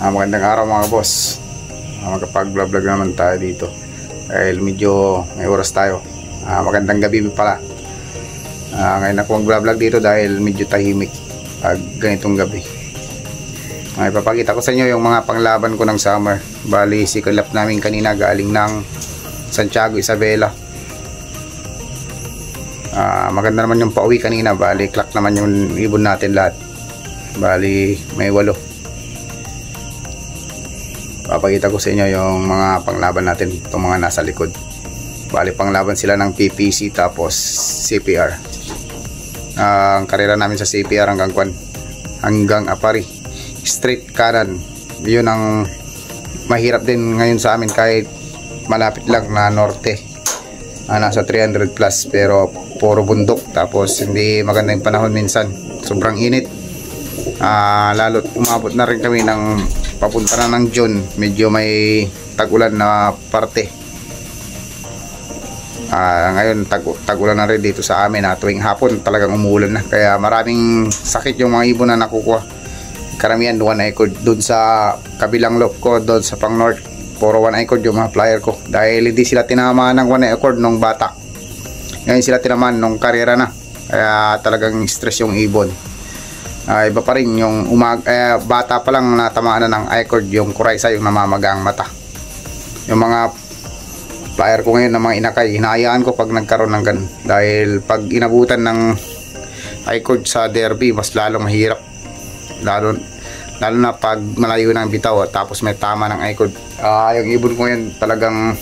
Magandang araw mga boss. Magkapag-vlog naman tayo dito dahil medyo may oras tayo. Magandang gabi pala. Ngayon ako mag-vlog dito dahil medyo tahimik pag ganitong gabi. Ipapakita ko sa inyo yung mga panglaban ko ng summer. Bali, sikalap namin kanina galing ng Santiago, Isabela. Maganda naman yung pauwi kanina. Bali, clock naman yung ibon natin lahat. Bali, may 8. Papakita ko sa inyo yung mga panglaban natin, itong mga nasa likod. Bali, panglaban sila ng PPC tapos CPR. Ang karera namin sa CPR hanggang Apari, straight kanan. Yun ang mahirap din ngayon sa amin kahit malapit lang na norte. Nasa 300 plus pero puro bundok, tapos hindi maganda yung panahon minsan, sobrang init. Lalo't umabot na rin kami ng papunta na ng June, medyo may tag-ulan na parte. Ngayon tag-ulan na rin dito sa amin. Tuwing hapon talagang umuulan na, kaya maraming sakit yung mga ibon na nakukuha. Karamihan 1 eye cord. Doon sa kabilang loop ko, doon sa pang north, puro 1 eye cord yung mga flyer ko dahil hindi sila tinamaan ng 1 eye cord nung bata. Ngayon sila tinamaan nung karera na, kaya talagang stress yung ibon. Iba pa rin yung bata pa lang natamaan na ng eye cord, yung kuraysa, yung namamagang mata. Yung mga flyer ko ngayon ng mga inakay, hinahayaan ko pag nagkaroon ng ganun, dahil pag inabutan ng eye cord sa derby, mas lalong mahirap, lalo na pag malayo ng bitaw tapos may tama ng eye cord. Yung ibon ko ngayon talagang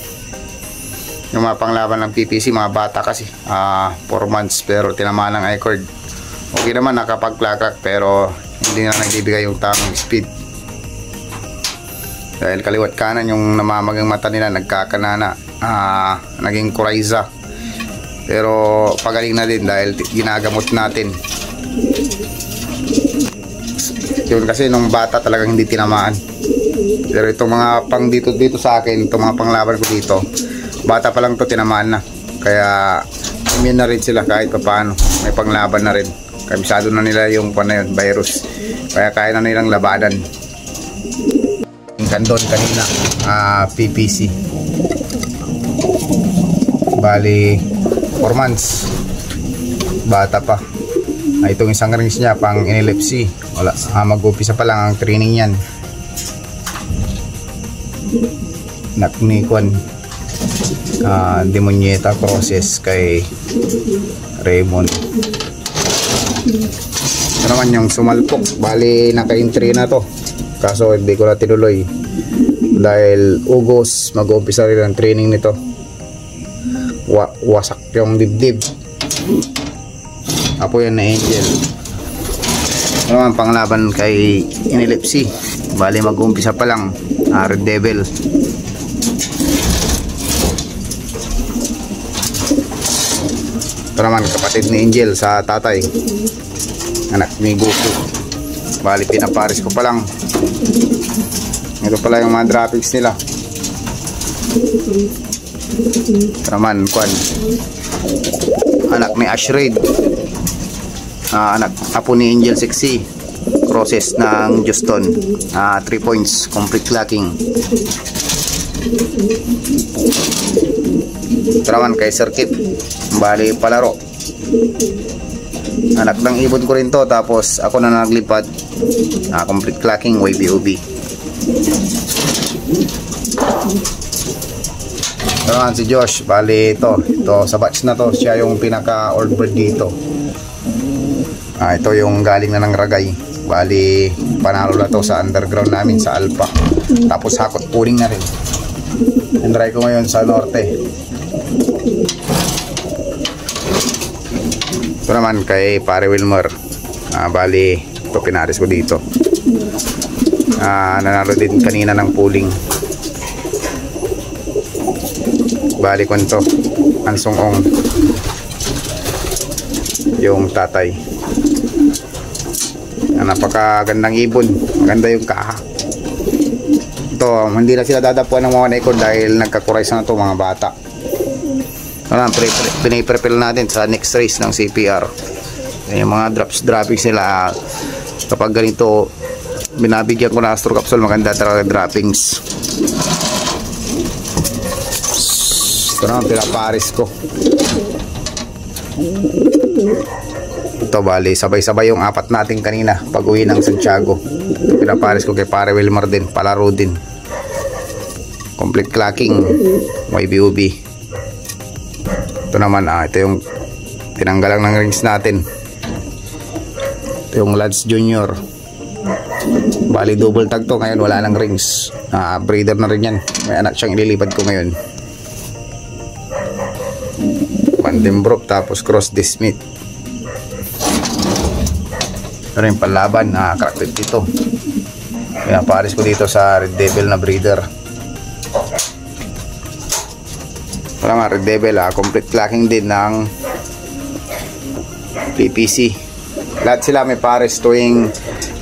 yung mga panglaban ng PPC, mga bata kasi 4 months pero tinamaan ng eye cord. Okay naman, nakapag-clack pero hindi na nagbibigay yung tamang speed dahil kaliwat kanan yung namamagang mata nila, nagkakanana, naging kurayza. Pero pagaling na din dahil ginagamot natin yun, kasi nung bata talagang hindi tinamaan. Pero itong mga pang dito sa akin, itong mga panglaban ko dito, bata pa lang to tinamaan na, kaya immune na rin sila kahit pa paano, may panglaban na rin. Kabisado na nila yung virus, kaya kaya na nilang labanan. Yung kandon kanina, PPC, bali 4 months, bata pa. Itong isang rings niya pang NLFC, wala, mag-upisa pa lang ang training yan. Naknikon Demonyeta process kay Raymond. Ito naman yung sumalpok, bali naka-entry na to, kaso hindi ko na tinuloy dahil Ugos mag-uumpisa rin ang training nito. Wasak yung dibdib. Apo yan na Angel. Ito naman panglaban kay NLFC, bali mag-uumpisa pa lang, Red Devil. Ito naman kapatid ni Angel sa tatay, anak ni Goku, bali pinaparis ko pa lang. Ito pala yung mga droppings nila. Ito naman anak ni Ashraid, anak apo ni Angel Sexy, process ng Juston, 3 points, complete clacking. Ito naman kay Circuit, bali palaro, anak ng ibon ko rin to, tapos ako na naglipat, complete clacking, wavy OB. Ito naman si Josh, bali ito sa batch na to, siya yung pinaka old bird dito. Ito yung galing na ng Ragay, bali panalo na to sa underground namin sa Alpha, tapos hakot puling na rin. Try ko ngayon sa norte. Ito naman kay Pare Wilmer, bali ito pinaris ko dito, nanalo din kanina ng pooling. Bali ko ito Ansong Ong, yung tatay. Napakagandang ibon, maganda yung kaha. Ito hindi na sila dadapuan ng mga nekod dahil nagkakuraysa na ito mga bata. Piniprepel natin sa next race ng CPR. Yung mga droppings nila kapag ganito binabigyan ko na Astro Capsule. Maganda talaga droppings. Ito naman pinaparis ko. Ito bali sabay-sabay yung apat natin kanina pag uwi ng Santiago. Ito pinaparis ko kay Pare Wilmar din, palaro din. Complete clacking, YBUB. Ito naman ito yung tinanggalan ng rings natin. Ito yung Lads Junior. Bali double tag to, ngayon wala nang rings. Breeder na rin yan. May anak siyang ililipad ko ngayon. Vandenbroek tapos Cross de Smith. Ito rin panlaban, cracked dito. Pinaparis ko dito sa Red Devil na breeder. Wala nga, Red Devil complete clacking din ng PPC. Lahat sila may pares tuwing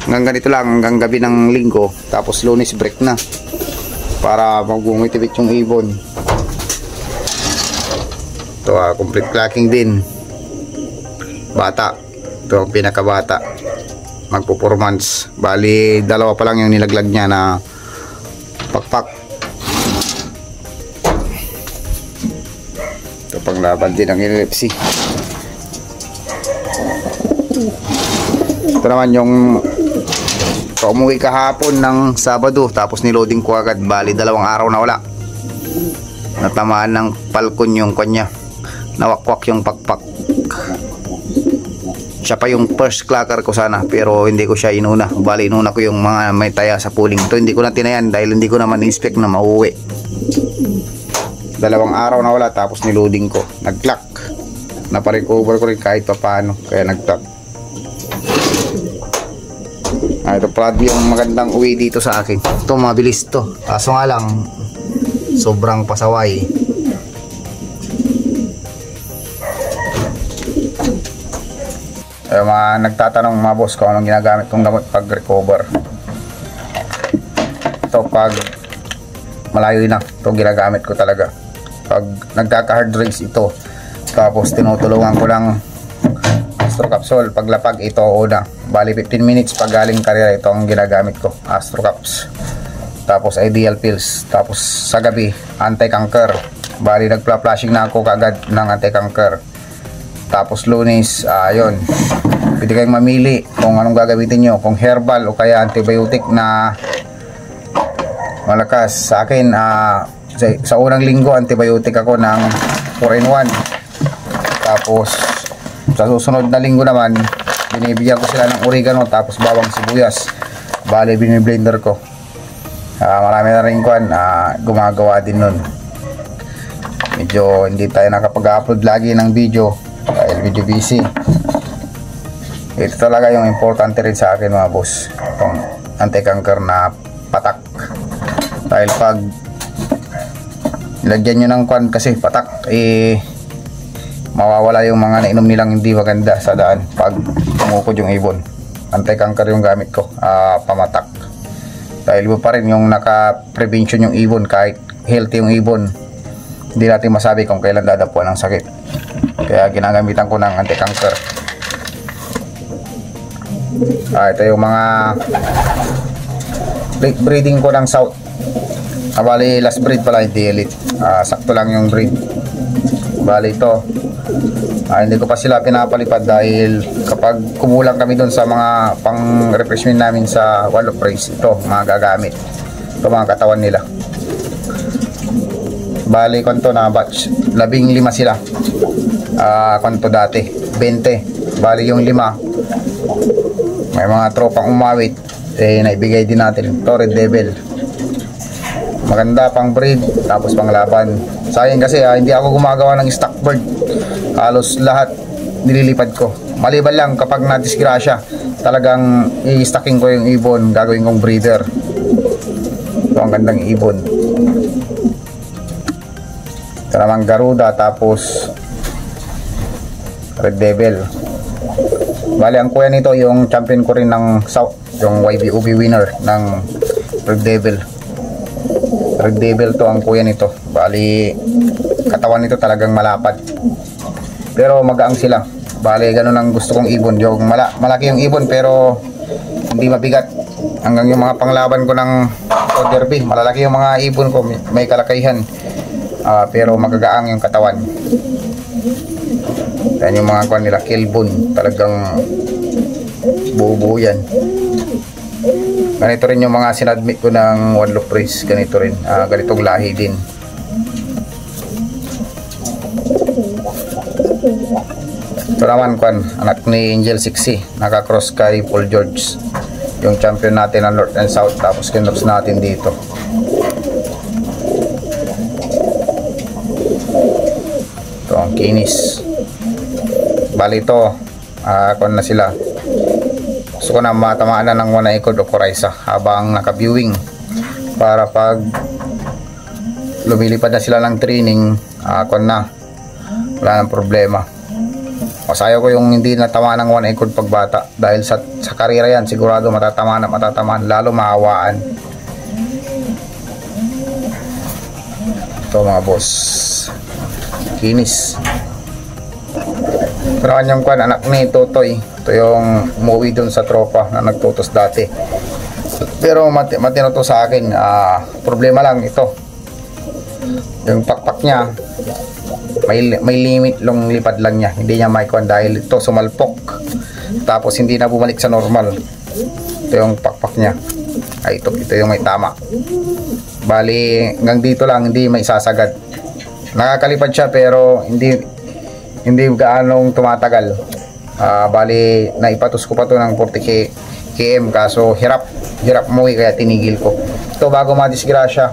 hanggang ganito lang, hanggang gabi ng linggo. Tapos Lunes break na para magungitibit yung ibon. Ito complete clacking din. Bata. Ito ang pinakabata. Magpo-4 months. Bali dalawa pa lang yung nilaglag niya na pakpak. Ito panglaban din ng NFC. Ito naman yung umuwi kahapon ng Sabado tapos niloading ko agad. Bali 2 araw na wala. Natamaan ng palkon yung kanya. Nawakwak yung pakpak. Siya pa yung first clacker ko sana pero hindi ko siya inuna. Bali inuna ko yung mga may taya sa pooling. Ito hindi ko na tinayan dahil hindi ko naman inspect na mauwi. 2 araw na wala tapos niloading ko. Nag-clock. Naparecover ko rin kahit papano kaya nag-clock. Ito pala yung magandang uwi dito sa akin. Ito mabilis to. Kaso nga lang sobrang pasaway. Mga nagtatanong mga boss kung anong ginagamit kong gamot pag recover. Ito pag malayo na ito ginagamit ko talaga. Pag nagkaka-hard race ito. Tapos tinutulungan ko lang Astro Capsule. Paglapag ito una. Bali 15 minutes pag galing karera ito ang ginagamit ko. Astro Caps. Tapos Ideal Pills. Tapos sa gabi anti-canker. Bali nagpla-flashing na ako kagad ng anti-canker. Tapos Lunes, yun. Pwede kayong mamili kung anong gagamitin nyo. Kung herbal o kaya antibiotic na malakas. Sa akin, sa unang linggo, antibiotic ako ng 4-in-1. Tapos, sa susunod na linggo naman, binibigyan ko sila ng oregano tapos bawang sibuyas. Bale, biniblender ko. Marami na rin gumagawa din nun. Medyo hindi tayo nakapag-upload lagi ng video dahil video busy. Ito talaga yung importante rin sa akin mga boss, itong anti-canker na patak. Dahil pag lagyan nyo ng kwan kasi patak, mawawala yung mga nainom nilang hindi maganda sa daan pag tumukod yung ibon. Anti-canker yung gamit ko, pamatak. Dahil iba pa rin yung naka-prevention yung ibon. Kahit healthy yung ibon, hindi natin masabi kung kailan dadapuan ng sakit. Kaya ginagamitan ko ng anti-canker. Ito yung mga late breeding ko ng South. Bali last breed pala, hindi elite. Sakto lang yung breed. Bali ito, hindi ko pa sila pinapalipad dahil kapag kumulang kami doon sa mga pang refreshment namin sa wall of praise, ito mga gagamit. Ito mga katawan nila. Bali konto na batch 15 sila. Konto dati 20. Bali yung 5 may mga tropang umawit, naibigay din natin. Ito Red Devil, maganda pang breed tapos pang laban. Sayang kasi hindi ako gumagawa ng stock bird. Halos lahat nililipad ko. Maliban lang kapag nadisgrasya, talagang i-stocking ko yung ibon, gagawin kong breeder. Ito ang gandang ibon. Ito naman Garuda tapos Red Devil. Bali ang kuya nito yung champion ko rin ng South, yung YBUB winner ng Red Devil. Red Devil to ang kuya nito. Bali katawan nito talagang malapad pero magaang sila. Bali ganun ang gusto kong ibon, yung malaki yung ibon pero hindi mabigat. Hanggang yung mga panglaban ko ng derby, malalaki yung mga ibon ko, may kalakayihan, pero magagaang yung katawan. Yan yung mga kwan nila, kilbon, talagang buo-buo yan. Ganito rin yung mga sinadmit ko ng One Loop Race, ganito rin, ganitong lahi din. Ito naman kwan, anak ni Angel 6, nakakross kay Paul George, yung champion natin ng North and South, tapos kinross natin dito. Ito ang kinis. Bali ito, kwan na sila. Gusto ko na matamaan na ng one ikod o Coryza habang naka-viewing, para pag lumilipad na sila ng training, kwan na, wala nang problema. Masayo ko yung hindi natamaan ng one ikod pagbata, dahil sa karera yan sigurado matatamaan, lalo mahawaan. Ito mga boss, kinis. Ito naman yung kwan, anak ni Totoy. Ito yung umuwi dun sa tropa na nagtutos dati, pero matino to sa akin. Problema lang ito, yung pakpak niya may limit long lipad lang niya, hindi niya maikuan dahil ito sumalpok, tapos hindi na bumalik sa normal. Ito yung pakpak niya, ito yung may tama. Bali hanggang dito lang, hindi may sasagad. Nakakalipad siya pero hindi gaanong tumatagal. Bali naipatos ko pa to ng 40 km, kaso hirap umuwi, kaya tinigil ko. Ito bago madisgrasya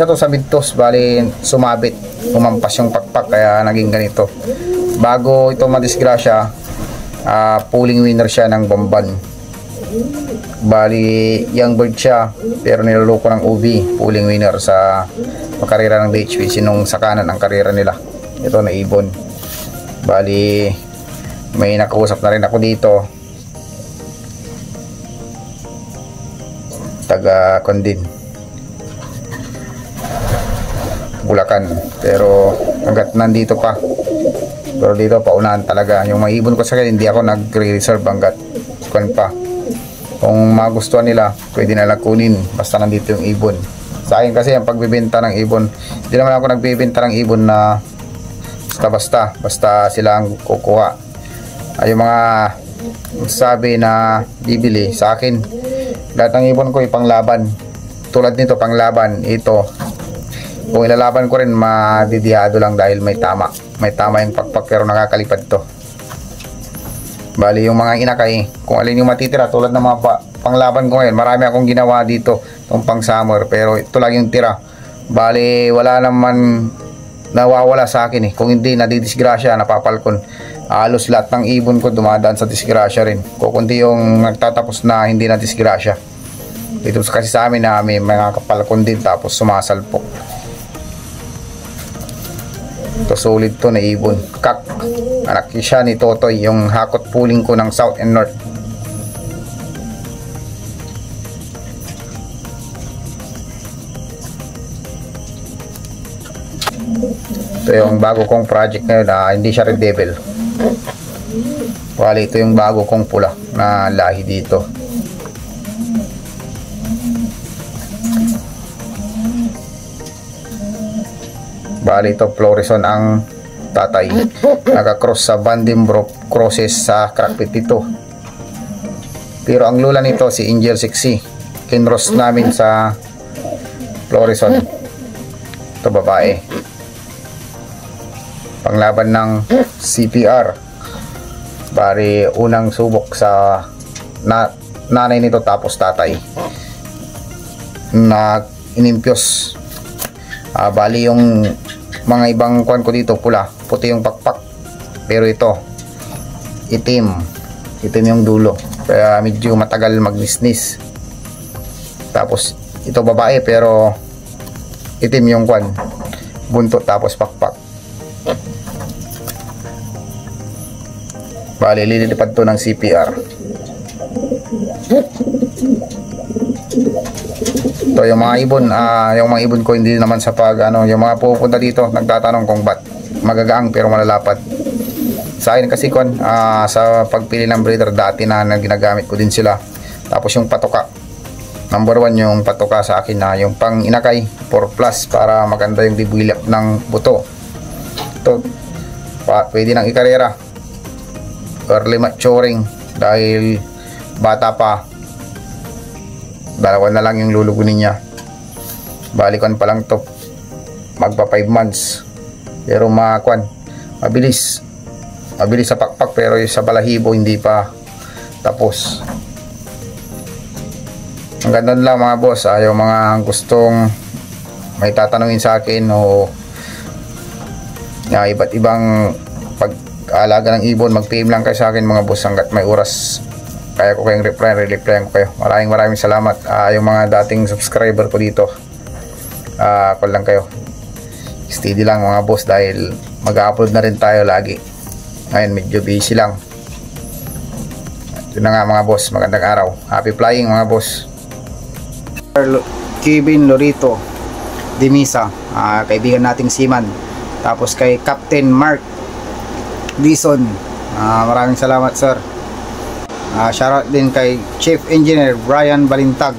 to sa midtos, bali sumabit, umampas yung pakpak, kaya naging ganito. Bago ito madisgrasya, pulling winner siya ng Bamban. Bali young bird siya, pero niloloko ng UV, pulling winner sa karera ng DHPC nung sa kanan ang karera nila. Ito na ibon. Bali may nakausap na rin ako dito, taga Condin, Bulacan, pero hanggat nandito pa, pero dito paunahan talaga yung mga ibon ko. Sa akin hindi ako nagre-reserve hanggat kuan pa. Kung magustuhan nila, pwede na lang kunin basta nandito yung ibon. Sa akin kasi ang pagbebenta ng ibon, hindi naman ako nagbebenta ng ibon na basta sila ang kukuha. Yung mga sabi na bibili sa akin, lahat ng ibon ko ipanglaban. Tulad nito, panglaban ito. Kung ilalaban ko rin, madidihado lang dahil may tama yung pakpak, pero nakakalipad to. Bali yung mga inakay, kung alin yung matitira, tulad ng mga panglaban ko ngayon, marami akong ginawa dito itong pang summer, pero ito lang yung tira. Bali wala naman nawawala sa akin kung hindi nadidisgrasya, napapalkon. Halos lahat ng ibon ko dumadaan sa disgrasya rin, kukunti yung nagtatapos na hindi na disgrasya. Dito kasi sa amin na may mga kapalkon din tapos sumasalpok. Ito solid to na ibon, kak, anak siya ni Totoy, yung hakot pulling ko ng South and North. Ito yung bago kong project ngayon, hindi siya Red Devil. Wali, ito yung bago kong pula na lahi dito. Bali ito Florison ang tatay, naka-cross sa Vandenbroek crosses sa Crackpit dito. Pero ang lula nito si Angel 6, kinross namin sa Florison. Ito babae, panglaban ng CPR. Bari unang subok sa nanay nito, tapos tatay na inimpyos. Bali yung mga ibang kuan ko dito pula, puti yung pakpak, pero ito itim yung dulo, kaya medyo matagal magnisnis. Tapos ito babae pero itim yung kuan, buntot tapos pakpak. Bali lilipad to ng CPR. Ito yung mga ibon ko, hindi naman sa yung mga pupunta dito nagtatanong kung ba't magagaang pero malalapad. Sa akin kasi sa pagpili ng breeder dati na ginagamit ko din sila, Tapos yung patoka, number 1 yung patoka sa akin na yung pang inakay 4 plus para maganda yung develop ng buto. Ito pwede nang ikarera, early maturing dahil bata pa, dalawa na lang yung lulugunin niya. Balikan pa lang to, magpa 5 months, pero mabilis sa pakpak, pero sa balahibo hindi pa tapos. Ang ganda lang mga boss, yung mga gustong may tatanungin sa akin o iba't ibang pag-aalaga ng ibon, mag-PM lang kayo sa akin mga boss, hanggat may oras kaya ko kayong replyan ko kayo. Maraming salamat. Yung mga dating subscriber ko dito, call lang kayo, steady lang mga boss, dahil mag-upload na rin tayo lagi. Ngayon medyo busy lang. Yun na nga mga boss, magandang araw, happy flying mga boss. Kevin Lorito Dimisa, kaibigan nating seaman. Tapos kay Captain Mark Dison, maraming salamat sir. Shoutout din kay Chief Engineer Brian Balintag.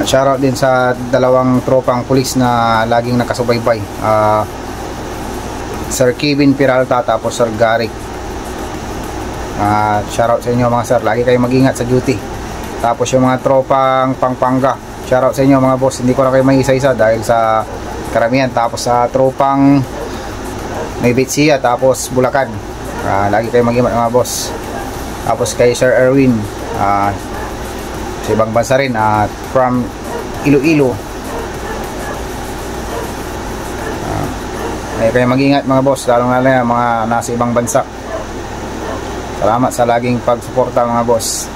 Shoutout din sa dalawang tropang pulis na laging nakasubaybay, Sir Kevin Peralta, tapos Sir Garrick. Shoutout sa inyo mga sir, lagi kayong mag-ingat sa duty. Tapos yung mga tropang Pampanga, shoutout sa inyo mga boss, hindi ko na kayo may isa-isa dahil sa karamihan. Tapos sa tropang Naybetsia, tapos Bulacan, lagi kayong mag-ingat mga boss. Tapos kay Sir Erwin, sa ibang bansa rin, from Iloilo, lagi kayong mag-ingat mga boss, lalong lalo mga nasa ibang bansa. Salamat sa laging pagsuporta mga boss.